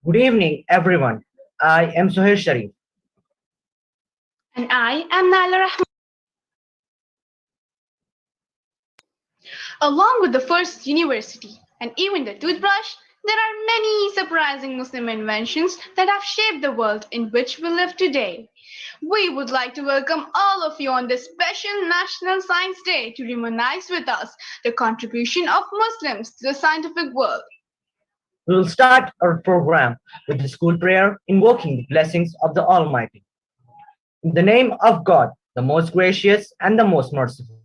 Good evening, everyone. I am Sohail Sharif. And I am Naila Rahman. Along with the first university and even the toothbrush, there are many surprising Muslim inventions that have shaped the world in which we live today. We would like to welcome all of you on this special National Science Day to reminisce with us the contribution of Muslims to the scientific world. We will start our program with the school prayer invoking the blessings of the Almighty. In the name of God, the most gracious and the most merciful.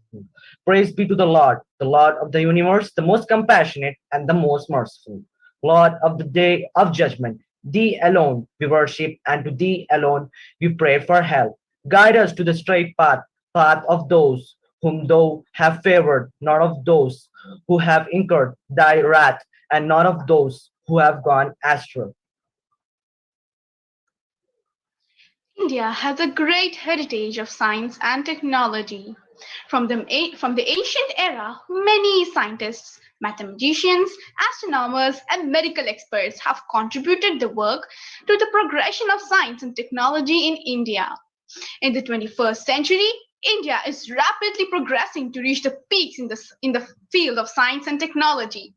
Praise be to the Lord of the universe, the most compassionate and the most merciful. Lord of the day of judgment, Thee alone we worship, and to Thee alone we pray for help. Guide us to the straight path of those whom Thou have favored, not of those who have incurred Thy wrath, and not of those who have gone astray. India has a great heritage of science and technology. From the ancient era, many scientists, mathematicians, astronomers, and medical experts have contributed the work to the progression of science and technology in India. In the 21st century, India is rapidly progressing to reach the peaks in the field of science and technology.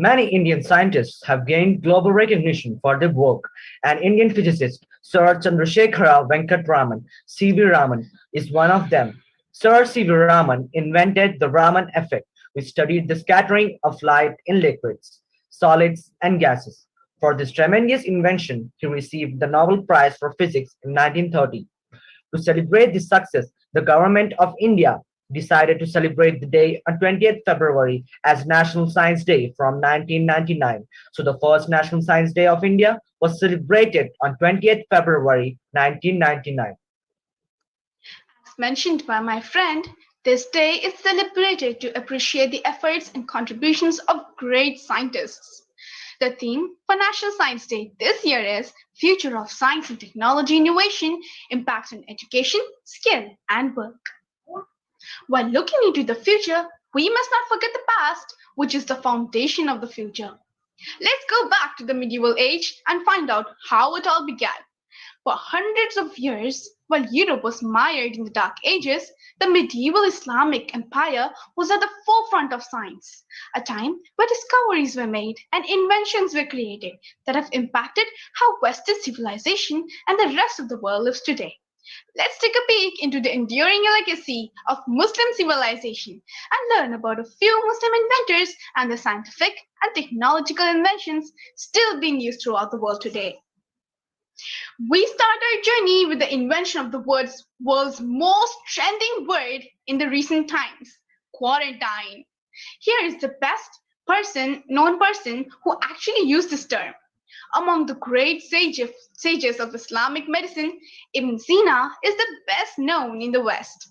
Many Indian scientists have gained global recognition for their work, and Indian physicist Sir Chandrasekhara Venkat Raman (C.V. Raman) is one of them. Sir C.V. Raman invented the Raman effect, which studied the scattering of light in liquids, solids, and gases. For this tremendous invention, he received the Nobel Prize for Physics in 1930. To celebrate this success, the government of India decided to celebrate the day on 20th February as National Science Day from 1999. So the first National Science Day of India was celebrated on 20th February 1999. As mentioned by my friend, this day is celebrated to appreciate the efforts and contributions of great scientists. The theme for National Science Day this year is Future of Science and Technology Innovation Impacts on Education, Skill and Work. While looking into the future, we must not forget the past, which is the foundation of the future. Let's go back to the medieval age and find out how it all began. For hundreds of years, while Europe was mired in the Dark Ages, the medieval Islamic Empire was at the forefront of science, a time where discoveries were made and inventions were created that have impacted how Western civilization and the rest of the world lives today. Let's take a peek into the enduring legacy of Muslim civilization and learn about a few Muslim inventors and the scientific and technological inventions still being used throughout the world today. We start our journey with the invention of the world's most trending word in the recent times, quarantine. Here is the known person who actually used this term. Among the great sages of Islamic medicine, Ibn Sina is the best known in the West.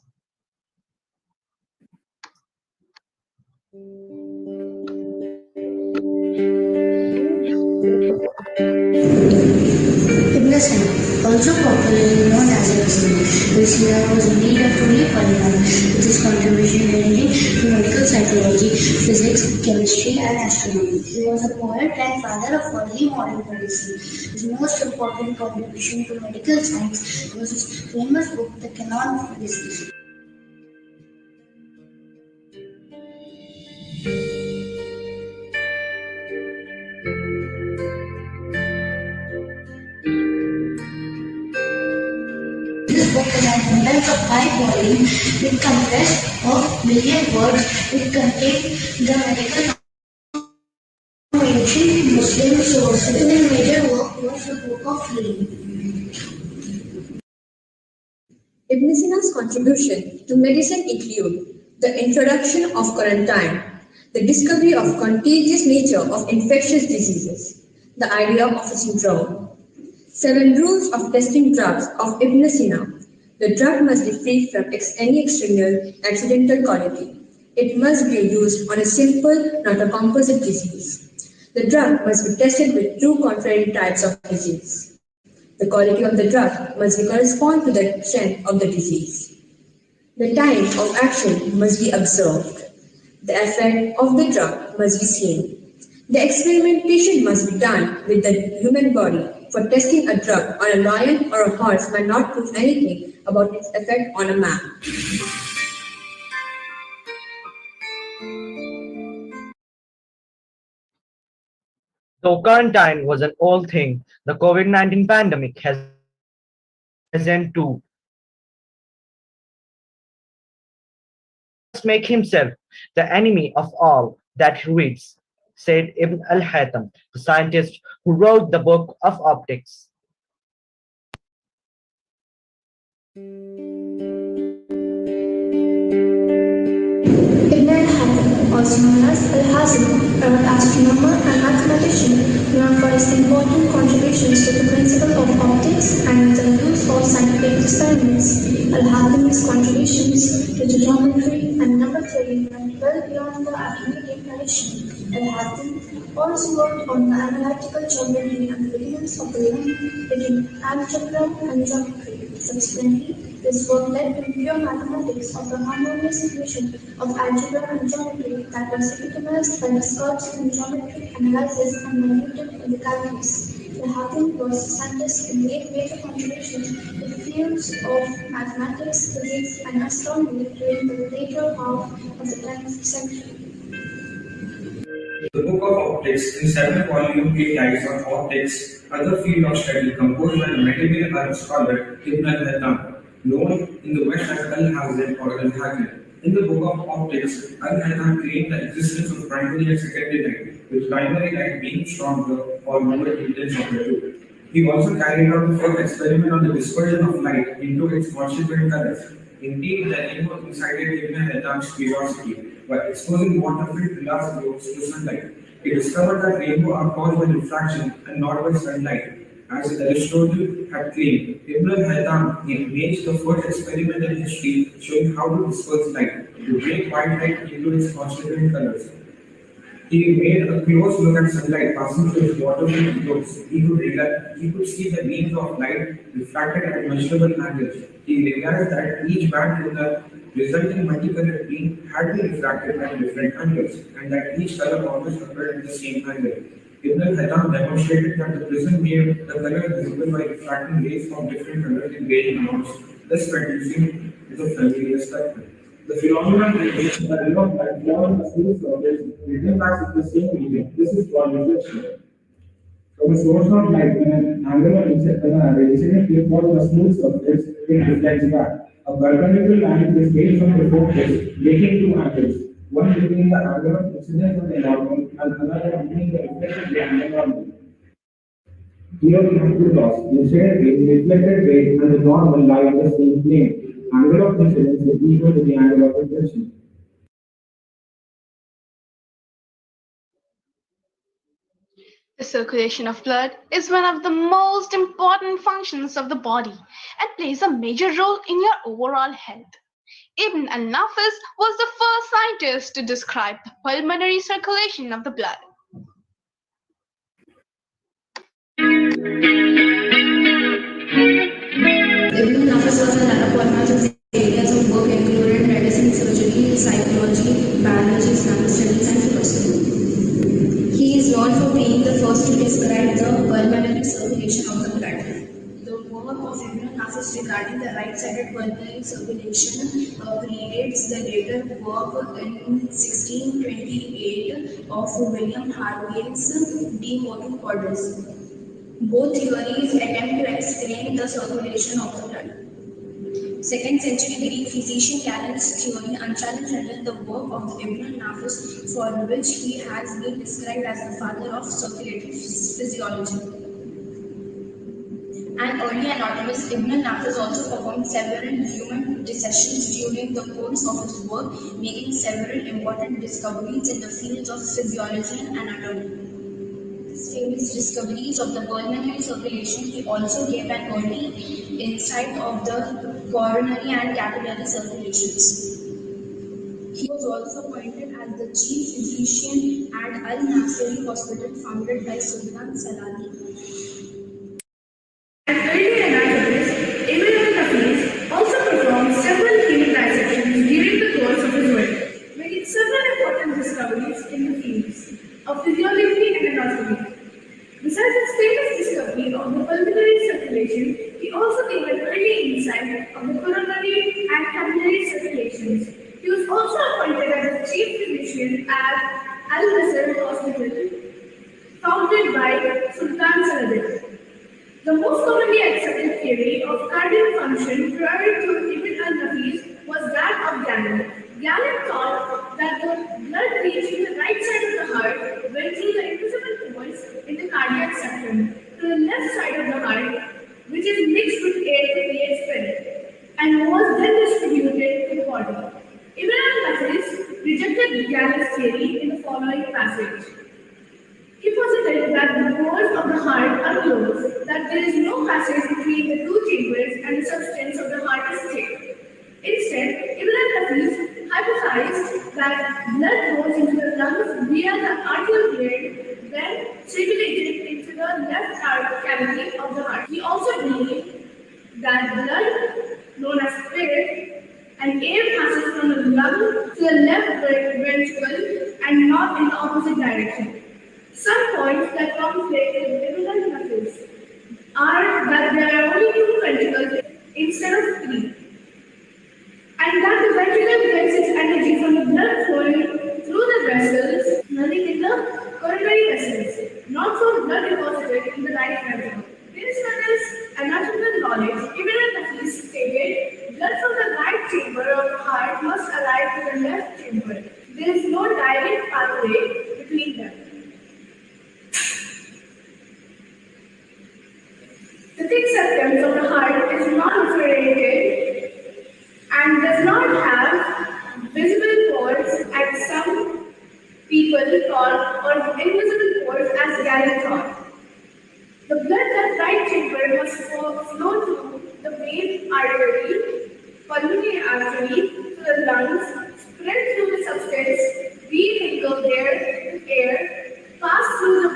Ibn Sina, also popularly known as Ibn Sina, Ibn Sina was indeed a truly pioneer with his contribution ranging to medical psychology, physics, chemistry, and astronomy. He was a poet and father of early modern medicine. His most important contribution to medical science was his famous book, The Canon of Medicine. This book is an abundance of high volume with compressed of million words. It contains the medical ancient Muslim sources. The major work was the Book of Healing. Ibn Sina's contribution to medicine include the introduction of quarantine, the discovery of contagious nature of infectious diseases, the idea of a syndrome, 7 rules of testing drugs of Ibn Sina. The drug must be free from any external accidental quality. It must be used on a simple, not a composite disease. The drug must be tested with 2 contrary types of disease. The quality of the drug must correspond to the strength of the disease. The time of action must be observed. The effect of the drug must be seen. The experimentation must be done with the human body, for testing a drug on a lion or a horse might not prove anything about its effect on a man. Though quarantine was an old thing, the COVID-19 pandemic hasn't too. Every individual must make himself the enemy of all that he reads, said Ibn al-Haytham, the scientist who wrote the Book of Optics. Ibn al-Haytham, also known as Al-Hazm, an astronomer and mathematician known for his important contributions to the principle of optics and the use of scientific experiments. Al-Hazm's contributions to geometry and number theory went well beyond the Archimedean tradition. Al-Hazm also worked on the analytical geometry and the elements of the link between algebra and geometry. Subsequently, this work led to pure mathematics of the harmonious equation of algebra and geometry that was epitomized by the Scots in geometric analysis and magnitude in the calculus. Al-Hakim was a scientist who made major contributions to the fields of mathematics, physics, and astronomy during the later half of the 10th century. The Book of Optics, in seven-volume treatise on optics, other field of study composed by the medieval Arab scholar Ibn al-Haytham, known in the West as Al-Hazm or Al-Hakim. In the Book of Optics, Al-Haytham claimed the existence of primary and secondary light, with primary light being stronger or lower intense of the two. He also carried out the first experiment on the dispersion of light into its constituent colors. Indeed, the aim was incited Ibn al-Haytham's curiosity by exposing water-filled glass globes to sunlight. He discovered that rainbows are caused by refraction and not by sunlight. As Aristotle had claimed, Ibn al-Haytham made the first experiment in history showing how to disperse light, to break white light into its constituent colors. He made a close look at sunlight passing through his water-filled globes. He could see the beams of light refracted at measurable angles. He realized that each band in the resulting multicolored beam had been refracted at different angles, and that each color almost occurred at the same angle. Ibn al-Haytham demonstrated that the prism made the color visible by refracting rays from different colors in varying amounts, thus producing the familiar spectrum. The phenomenon in which the ray of light falls on a smooth surface returns back to the same medium. This is called reflection. From a source of light, when an angular incident ray falls on a smooth surface, it reflects back. A perpendicular line is made from the focus, making two angles, one between the angle of incidence on the normal and another between the reflected ray and the normal. Here we have two laws. The incident ray, the reflected ray, and the normal lie on the same plane. Angle of incidence is equal to the angle of reflection. The circulation of blood is one of the most important functions of the body and plays a major role in your overall health. Ibn al-Nafis was the first scientist to describe the pulmonary circulation of the blood. Ibn Nafis was an Arab polymath whose areas of work included medicine, surgery, psychology, biology, Islamic studies, and philosophy. He is known for being the first to describe the pulmonary circulation of the blood. The work of Ibn Nafis regarding the right-sided pulmonary circulation predates the later work in 1628 of William Harvey's De Motu Cordis. Both theories attempt to explain the circulation of the blood. 2nd century Greek physician Galen's theory unchallenged ended the work of Ibn Nafis, for which he has been described as the father of circulatory physiology. An early anatomist, Ibn Nafis also performed several human dissections during the course of his work, making several important discoveries in the fields of physiology and anatomy. Famous discoveries of the pulmonary circulation, he also gave an early insight of the coronary and capillary circulations. He was also appointed as the chief physician at Al-Nasiri Hospital founded by Sultan Salali. An early anatomist, Ibn al-Hafiz also performed several human dissections during the course of his work, making several important discoveries in the fields of physiology Besides his famous discovery of the pulmonary circulation, he also gave an early insight of the coronary and capillary circulations. He was also appointed as the chief physician at Al-Nasser Hospital, founded by Sultan Saladin. The most commonly accepted theory of cardiac function prior to Ibn al-Nafis was that of Galen. Galen thought that the blood reaching the right side of the heart went through the invisible pores in the cardiac septum to the left side of the heart, which is mixed with air to create spirit, and was then distributed to the body. Ibn al-Nafis rejected Galen's theory in the following passage. He posited that the pores of the heart are closed, that there is no passage between the two chambers and the substance of the heart is thick. Instead, Ibn al-Hafiz hypothesized that blood goes into the lungs via the arterial gland, then circulated into the left heart cavity of the heart. He also believed that blood, known as spirit, and air passes from the lung to the left ventricle and not in the opposite direction. Some points that conflict with Ibn al-Hafiz are that there are only two ventricles instead of three, and that the ventricle gets its energy from the blood flowing through the vessels running in the coronary vessels, not from blood deposited in the right ventricle. Based on his anatomical knowledge, Ibn al-Hafiz stated, blood from the right chamber of the heart must arrive to the left chamber. There is no direct pathway between them. The thick septum of the heart is non-perforated and does not have visible pores as some people thought, or invisible pores as Galen thought. The blood that right chamber must flow through the vein artery, pulmonary artery, to the lungs, spread through the substance, re-mingle there with air, pass through the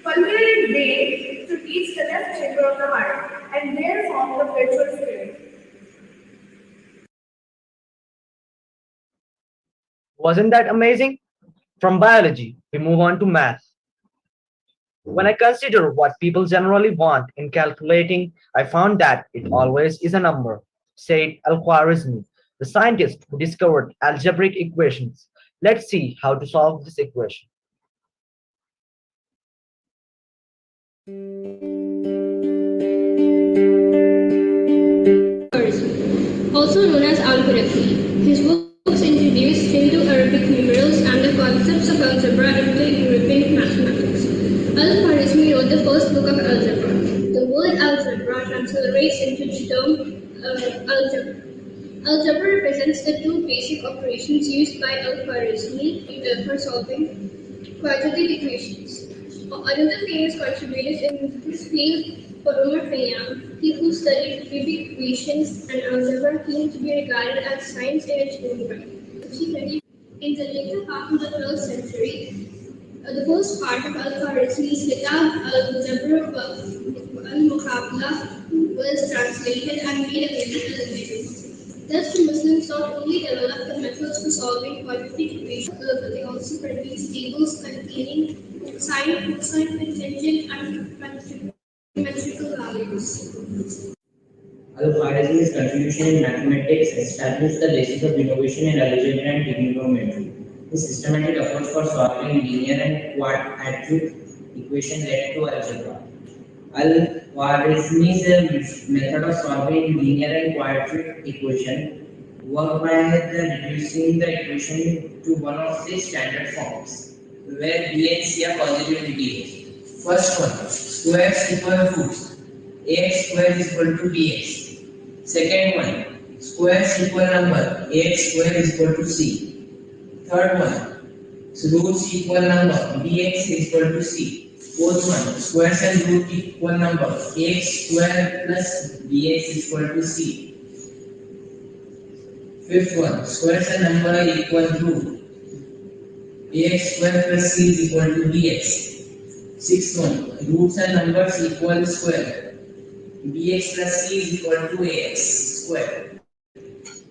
pulmonary vein to reach the left chamber of the heart, and there form the virtual spirit. Wasn't that amazing? From biology, we move on to math. When I consider what people generally want in calculating, I found that it always is a number, said Al-Khwarizmi, the scientist who discovered algebraic equations. Let's see how to solve this equation. Also known as algorithm. His works introduced Hindu-Arabic numerals and the concepts of algebra into European mathematics. Al-Khwarizmi wrote the first book of algebra. The word algebra transliterates into the term algebra. Algebra represents the two basic operations used by Al-Khwarizmi for solving quadratic equations. Another famous contributor in this field, Umar Khayyam, he who studied cubic equations and algebra, came to be regarded as science in its own right. In the later half of the 12th century, the first part of Al-Khwarizmi's Kitab al-Jabr al-Muqabla was translated and made available in English. Thus, the Muslims not only developed the methods for solving quadratic equations, but they also produced tables containing sine, cosine, tangent, and geometrical values. Al-Khwarizmi's contribution in mathematics established the basis of innovation in algebra and trigonometry. His systematic approach for solving linear and quadratic equations led to algebra. Al-Khwarizmi's method of solving linear and quadratic equation worked by reducing the equation to one of the standard forms, where b and c are positive integers. First one, squares equal roots. Ax square is equal to bx. Second one, squares equal number. Ax square is equal to c. Third one, roots equal number. Bx is equal to c. Fourth one, squares and root equal number. Ax square plus bx is equal to c. Fifth one, squares and number equal root. Ax square plus c is equal to bx. Sixth one, roots and numbers equal square. Bx plus c is equal to ax square.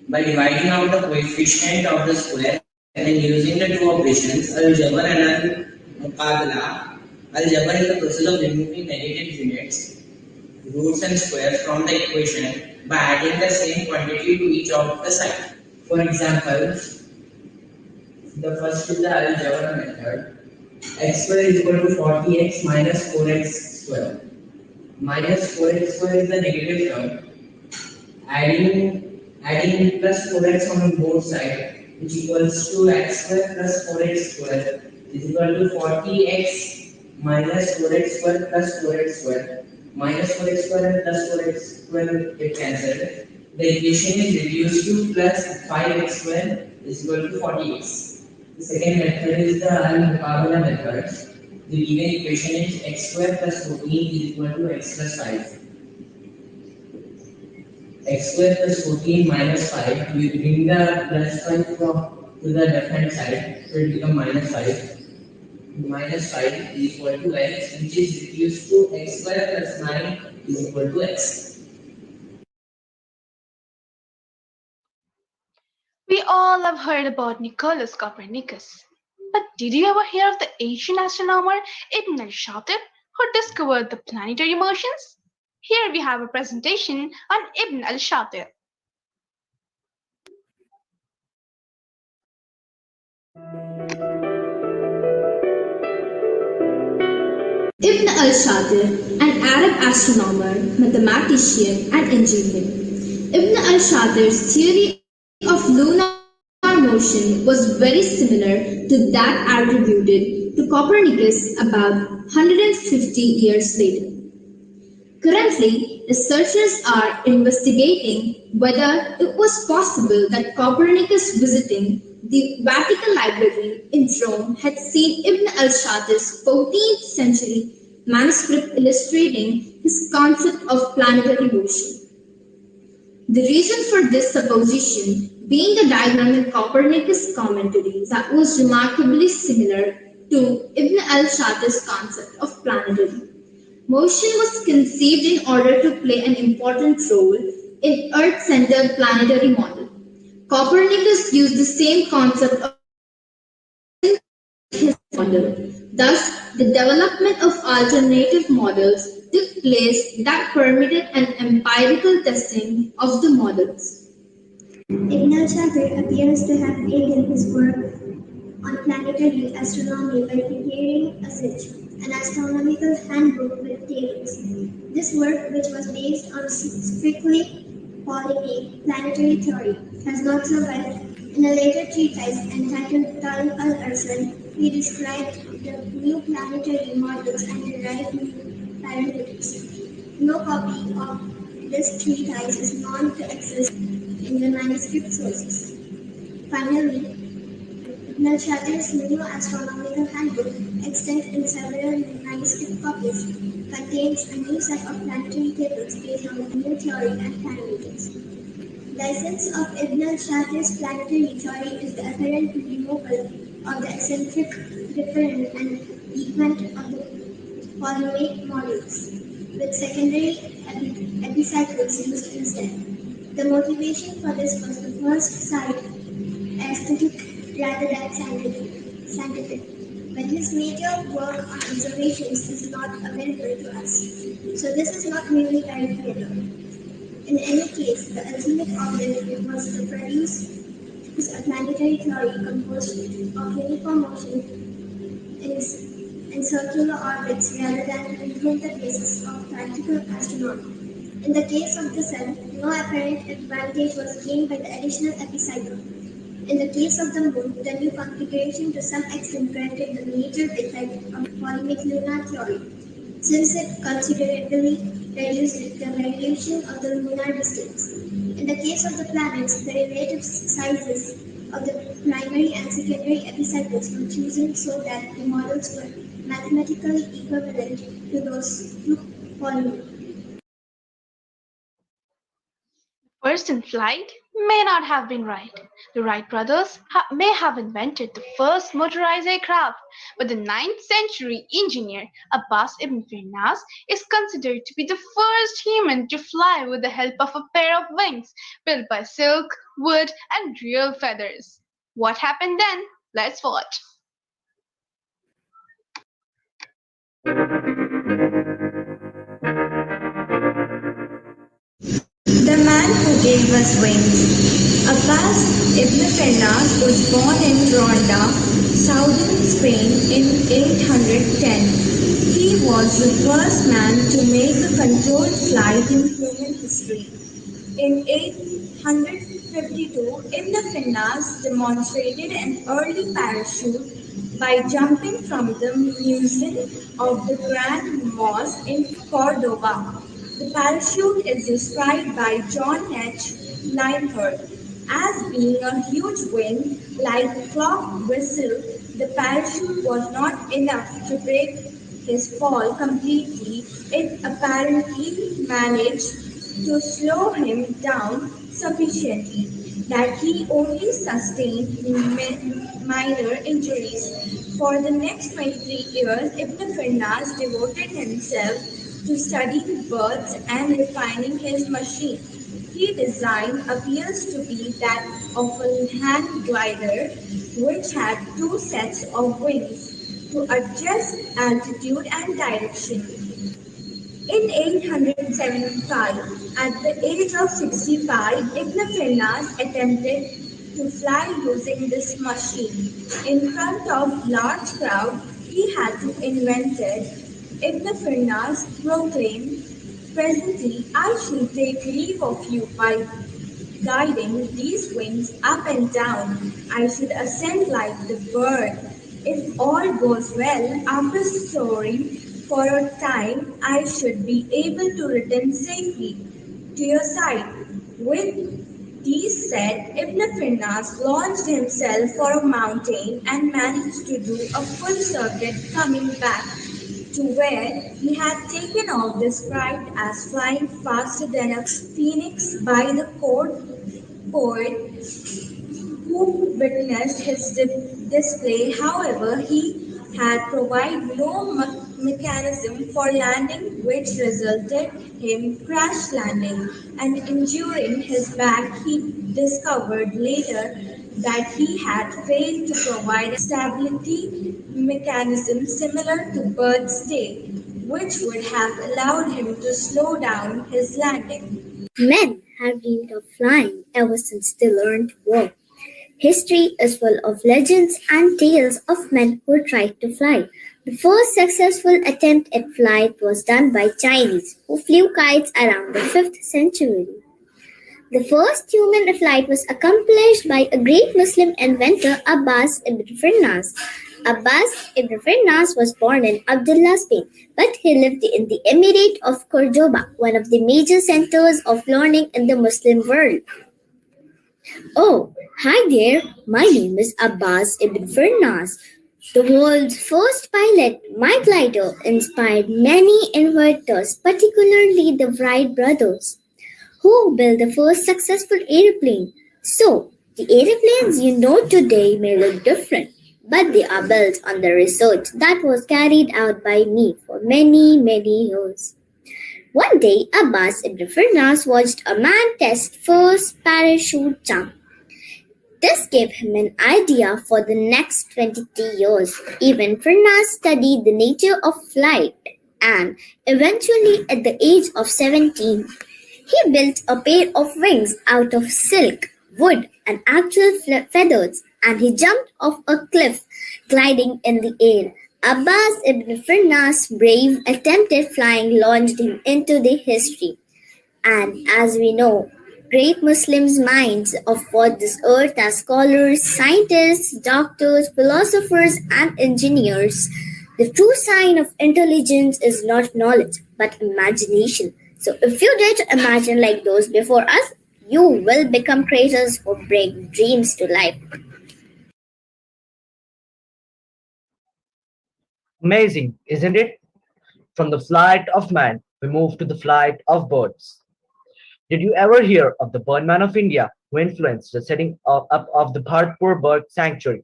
By dividing out the coefficient of the square and using the two operations, algebra and al-muqabla, Algebra is the process of removing negative units, roots and squares from the equation by adding the same quantity to each of the side. For example, the first is the algebra method. X square is equal to 40x minus 4x square. Minus 4x square is the negative term. Adding plus 4x on both sides, which equals to x square plus 4x square is equal to 40x minus 4x square plus 4x square. Minus 4x square and plus 4x square get cancelled. The equation is reduced to plus 5x square is equal to 40x. The second method is the Al-Muqabala method. The given equation is x square plus 14 is equal to x plus 5. X square plus 14 minus 5, we bring the plus 5 to the left hand side, so it becomes minus 5. Minus 5 is equal to x, which is reduced to x square plus 9 is equal to x. We all have heard about Nicolaus Copernicus. But did you ever hear of the Asian astronomer Ibn al-Shatir, who discovered the planetary motions? Here we have a presentation on Ibn al-Shatir. Ibn al-Shatir, an Arab astronomer, mathematician and engineer. Ibn al-Shatir's theory of lunar motion was very similar to that attributed to Copernicus about 150 years later. Currently, researchers are investigating whether it was possible that Copernicus visiting the Vatican Library in Rome had seen Ibn al-Shatir's 14th century manuscript illustrating his concept of planetary motion. The reason for this supposition being the diagram in Copernicus' commentary that was remarkably similar to Ibn al-Shatir's concept of planetary motion was conceived in order to play an important role in Earth-centered planetary model. Copernicus used the same concept of his model. Thus, the development of alternative models took place that permitted an empirical testing of the models. Ibn al-Shatir appears to have aided his work on planetary astronomy by preparing a SIG, an astronomical handbook with tables. This work, which was based on strictly Ptolemaic planetary theory, has not survived. In a later treatise entitled Tarikh al-Arsal, he described the new planetary models and derived new parenthetics. No copy of this treatise is known to exist in the manuscript sources. Finally, Ibn al-Shatir's new astronomical handbook, extant in several manuscript copies, contains a new set of planetary tables based on the new theory and parameters. The essence of Ibn al-Shatir's planetary theory is the apparent removal of the eccentric, different, and equant of the Ptolemaic models, with secondary epicycles used instead. The motivation for this was the first sight aesthetic rather than scientific. When his major work on observations is not available to us. So this is not merely very theater. In any case, the ultimate objective was to produce a planetary theory composed of uniform motion in circular orbits rather than to improve the basis of practical astronomy. In the case of the Sun, no apparent advantage was gained by the additional epicycle. In the case of the Moon, the new configuration to some extent granted the major defect of Ptolemaic lunar theory, since it considerably reduced the variation of the lunar distance. In the case of the planets, the relative sizes of the primary and secondary epicycles were chosen so that the models were mathematically equivalent to those of Ptolemy. First in flight may not have been right. The Wright brothers may have invented the first motorized aircraft, but the 9th century engineer Abbas Ibn Vernaz is considered to be the first human to fly with the help of a pair of wings built by silk, wood, and real feathers. What happened then? Let's watch. The man who gave us wings. Abbas Ibn Vernaz was born in Ronda, southern Spain in 810. He was the first man to make a controlled flight in human history. In 852, Ibn Finas demonstrated an early parachute by jumping from the muezzin of the Grand Mosque in Cordoba. The parachute is described by John H. Linehart as being a huge wing like clock whistle. The parachute was not enough to break his fall completely. It apparently managed to slow him down sufficiently that he only sustained minor injuries. For the next 23 years, Ibn Firnas devoted himself to studying birds and refining his machine. His design appears to be that of a hand glider, which had two sets of wings to adjust altitude and direction. In 875, at the age of 65, Ibn Firnas attempted to fly using this machine. In front of large crowd, he had to invent it. Ibn Firnas proclaimed, "Presently I shall take leave of you by guiding these wings up and down. I should ascend like the bird. If all goes well, after soaring for a time, I should be able to return safely to your side." With these said, Ibn Firnas launched himself for a mountain and managed to do a full circuit coming back to where he had taken off, described as flying faster than a phoenix by the court poet who witnessed his display. However, he had provided no mechanism for landing, which resulted him crash landing and injuring his back. He discovered later that he had failed to provide a stability mechanism similar to bird's tail, which would have allowed him to slow down his landing. Men have dreamed of flying ever since they learned to walk. History is full of legends and tales of men who tried to fly. The first successful attempt at flight was done by Chinese, who flew kites around the 5th century. The first human flight was accomplished by a great Muslim inventor, Abbas Ibn Vernaz. Abbas Ibn Vernaz was born in Abdullah, Spain, but he lived in the Emirate of Cordoba, one of the major centers of learning in the Muslim world. Oh, hi there. My name is Abbas Ibn Vernaz. The world's first pilot, my glider, inspired many inventors, particularly the Wright brothers, who built the first successful airplane. So, the airplanes you know today may look different, but they are built on the research that was carried out by me for many, many years. One day, Abbas Ibn Firnas watched a man test first parachute jump. This gave him an idea for the next 23 years. Ibn Firnas studied the nature of flight and eventually at the age of 17, he built a pair of wings out of silk, wood and actual feathers, and he jumped off a cliff, gliding in the air. Abbas ibn Firnas' brave attempt at flying launched him into the history. And as we know, great Muslims' minds of what this earth as scholars, scientists, doctors, philosophers, and engineers. The true sign of intelligence is not knowledge, but imagination. So if you dare to imagine like those before us, you will become creators who bring dreams to life. Amazing, isn't it? From the flight of man, we move to the flight of birds. Did you ever hear of the birdman of India who influenced the setting up of the Bharatpur Bird Sanctuary?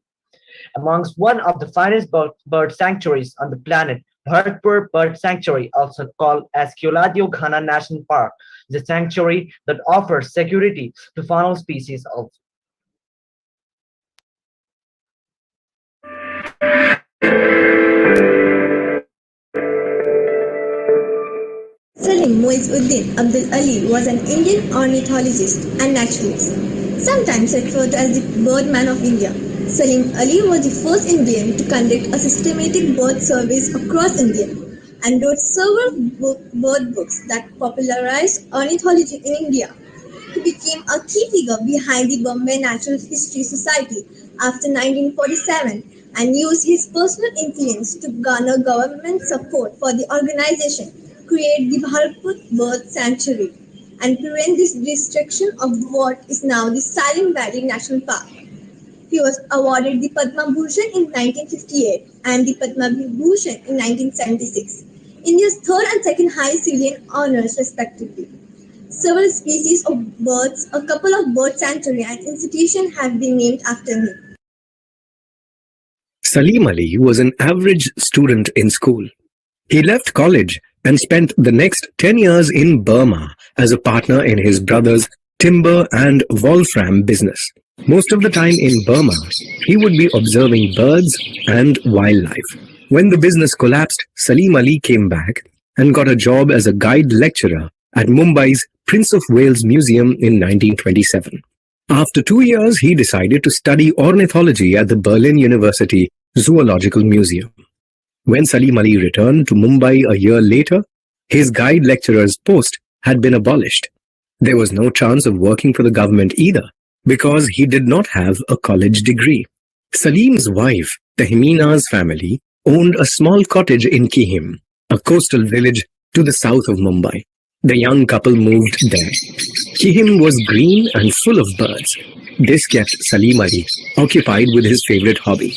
Amongst one of the finest bird sanctuaries on the planet, Bharatpur Bird Sanctuary, also called as Kyoladio Ghana National Park, is a sanctuary that offers security to faunal species of Salim Muizzuddin Abdul Ali was an Indian ornithologist and naturalist, sometimes referred to as the birdman of India. Salim Ali was the first Indian to conduct a systematic bird surveys across India and wrote several bird books that popularized ornithology in India. He became a key figure behind the Bombay Natural History Society after 1947 and used his personal influence to garner government support for the organization, create the Bharatpur Bird Sanctuary, and prevent this destruction of what is now the Silent Valley National Park. He was awarded the Padma Bhushan in 1958 and the Padma Vibhushan in 1976, India's third and second highest civilian honors respectively. Several species of birds, a couple of bird sanctuary and institutions have been named after him. Salim Ali was an average student in school. He left college and spent the next 10 years in Burma as a partner in his brother's timber and wolfram business. Most of the time in Burma, he would be observing birds and wildlife. When the business collapsed, Salim Ali came back and got a job as a guide lecturer at Mumbai's Prince of Wales Museum in 1927. After 2 years, he decided to study ornithology at the Berlin University Zoological Museum. When Salim Ali returned to Mumbai a year later, his guide lecturer's post had been abolished. There was no chance of working for the government either, because he did not have a college degree. Salim's wife, Tehmina's family, owned a small cottage in Kihim, a coastal village to the south of Mumbai. The young couple moved there. Kihim was green and full of birds. This kept Salim Ali occupied with his favorite hobby.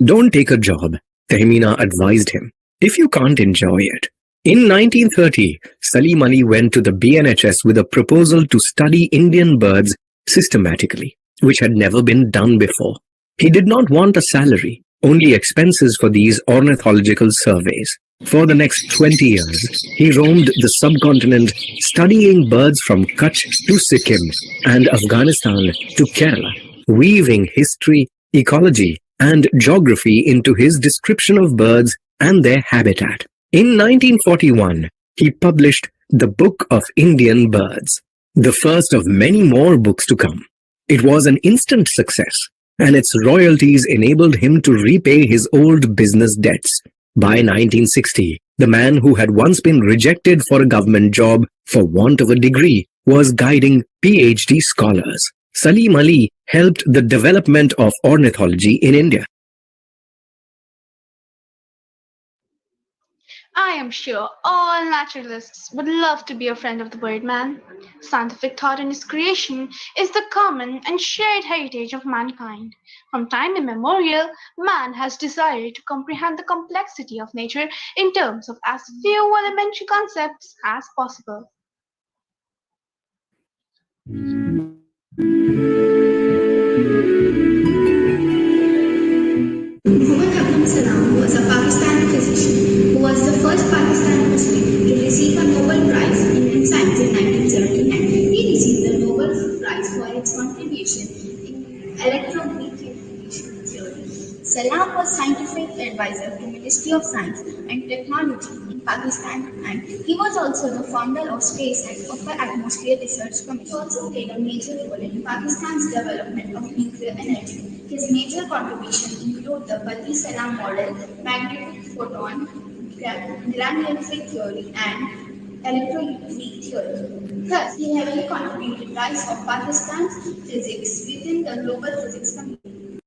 Don't take a job, Tehmina advised him, if you can't enjoy it. In 1930, Salim Ali went to the BNHS with a proposal to study Indian birds systematically, which had never been done before. He did not want a salary, only expenses for these ornithological surveys. For the next 20 years, he roamed the subcontinent studying birds from Kutch to Sikkim and Afghanistan to Kerala, weaving history, ecology, and geography into his description of birds and their habitat. In 1941, he published The Book of Indian Birds, the first of many more books to come. It was an instant success, and its royalties enabled him to repay his old business debts. By 1960, the man who had once been rejected for a government job for want of a degree was guiding PhD scholars. Salim Ali helped the development of ornithology in India. I am sure all naturalists would love to be a friend of the birdman. Scientific thought and his creation is the common and shared heritage of mankind. From time immemorial, man has desired to comprehend the complexity of nature in terms of as few elementary concepts as possible. Muhammad Salam was a Pakistani physician who was the first Pakistani Muslim to receive a Nobel Prize in Science in 1979. He received the Nobel Prize for his contribution in electrophilic interaction theory. Salam was scientific advisor to Ministry of Science and Technology in Pakistan, and he was also the founder of Space and Upper Atmosphere Research Committee. He also played a major role in Pakistan's development of nuclear energy. His major contributions include the Bati-Salam model, magnetic photon, granulophilic theory, and electrophilic theory. Thus, he heavily contributed to the rise of Pakistan's physics within the global physics community.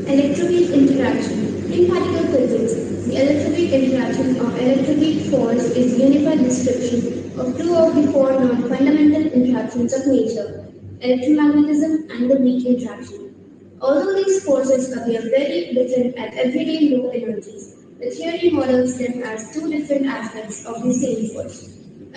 Electrophilic interaction. In particle physics, the electrophilic interaction or electrophilic force is the unified description of two of the four non-fundamental interactions of nature: electromagnetism and the weak interaction. Although these forces appear very different at everyday low energies, the theory models them as two different aspects of the same force.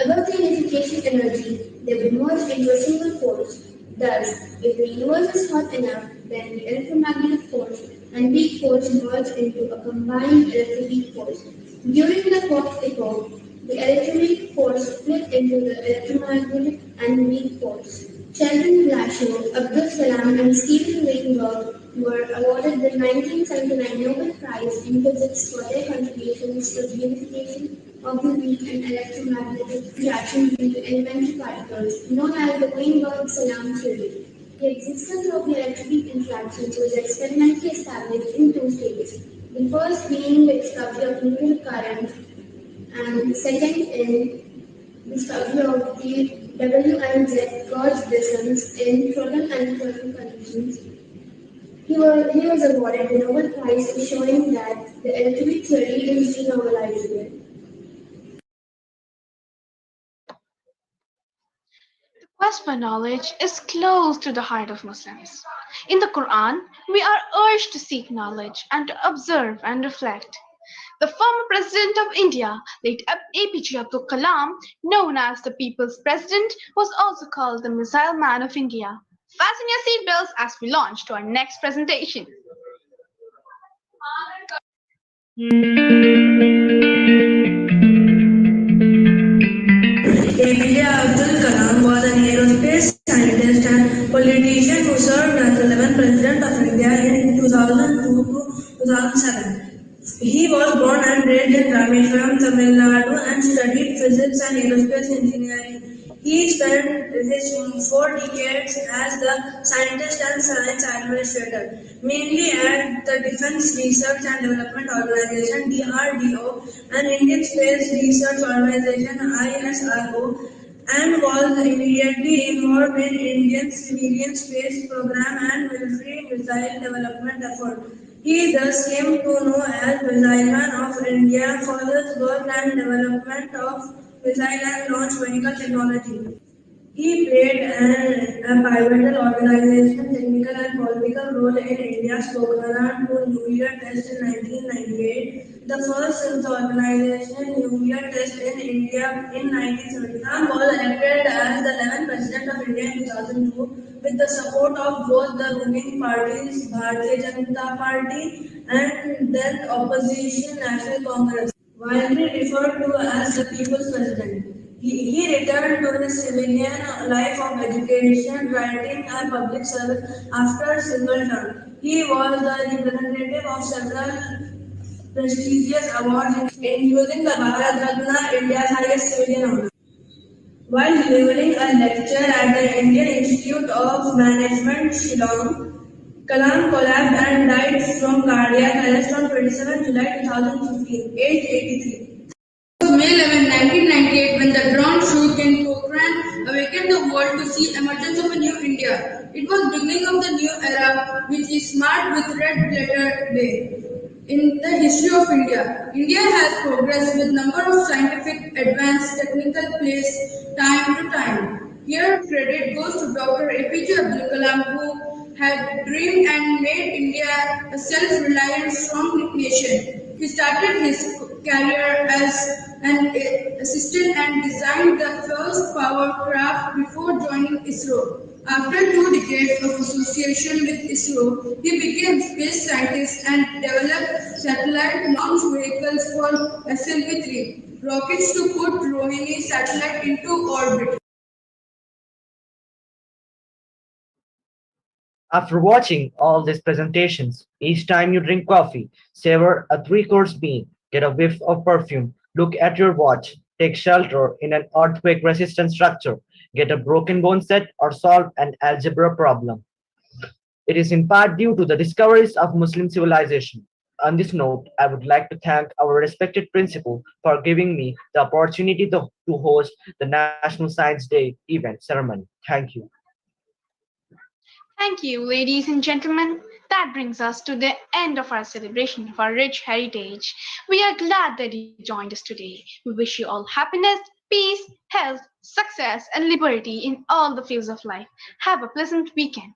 Above the unification energy, they will merge into a single force. Thus, if the universe is hot enough, then the electromagnetic force and weak force merge into a combined electroweak force. During the Fox epoch, the electroweak force split into the electromagnetic and weak force. Sheldon Glashow, Abdul Salam, and Stephen Weinberg were awarded the 1979 Nobel Prize in Physics for their contributions to the unification of the weak and electromagnetic reaction due to elementary particles, known as the Weinberg-Salam theory. The existence of the electrophilic interaction was experimentally established in two stages. The first being the discovery of nuclear current, and second in discovery of the W and Z gauge distance in total and certain conditions. He was awarded the Nobel Prize for showing that the electrophilic theory is denominalizable. The quest for knowledge is close to the heart of Muslims. In the Quran, we are urged to seek knowledge and to observe and reflect. The former President of India, late APJ Abdul Kalam, known as the People's President, was also called the Missile Man of India. Fasten your seatbelts as we launch to our next presentation. APJ Abdul Kalam was an aerospace scientist and politician who served as the 11th President of India in 2002 to 2007. He was born and raised in Rameshwaram, Tamil Nadu and studied physics and aerospace engineering. He spent his 4 decades as the scientist and science administrator, mainly at the Defense Research and Development Organization (DRDO) and Indian Space Research Organization (ISRO), and was immediately involved in Indian civilian space program and military missile development effort. He thus came to know as Missile Man of India for his work and development of missile and launch vehicle technology. He played a pivotal organization, technical and political role in India's Pokhran to nuclear test in 1998, the first since the organization nuclear test in India in 1970. Khan was elected as the 11th President of India in 2002 with the support of both the ruling parties, Bharatiya Janata Party and then opposition National Congress, widely referred to as the People's President. He returned to his civilian life of education, writing, and public service after a single term. He was the representative of several prestigious awards, including the Bharat Ratna, India's highest civilian honor. While delivering a lecture at the Indian Institute of Management, Shillong, Kalam collapsed and died from cardiac arrest on 27 July 2015, aged 83. May 11, 1998, when the drone shoot in Pokhran awakened the world to see emergence of a new India. It was beginning of the new era, which is marked with red letter day. In the history of India, India has progressed with number of scientific advanced technical place time to time. Here credit goes to Dr. APJ Abdul Kalam, who had dreamed and made India a self-reliant, strong nation. He started his career as an assistant and designed the first power craft before joining ISRO. After 2 decades of association with ISRO, he became space scientist and developed satellite launch vehicles called SLV-3, rockets to put Rohini satellite into orbit. After watching all these presentations, each time you drink coffee, savor a three-course meal, get a whiff of perfume, look at your watch, take shelter in an earthquake-resistant structure, get a broken bone set, or solve an algebra problem. It is in part due to the discoveries of Muslim civilization. On this note, I would like to thank our respected principal for giving me the opportunity to host the National Science Day event ceremony. Thank you. Thank you, ladies and gentlemen. That brings us to the end of our celebration of our rich heritage. We are glad that you joined us today. We wish you all happiness, peace, health, success, and liberty in all the fields of life. Have a pleasant weekend.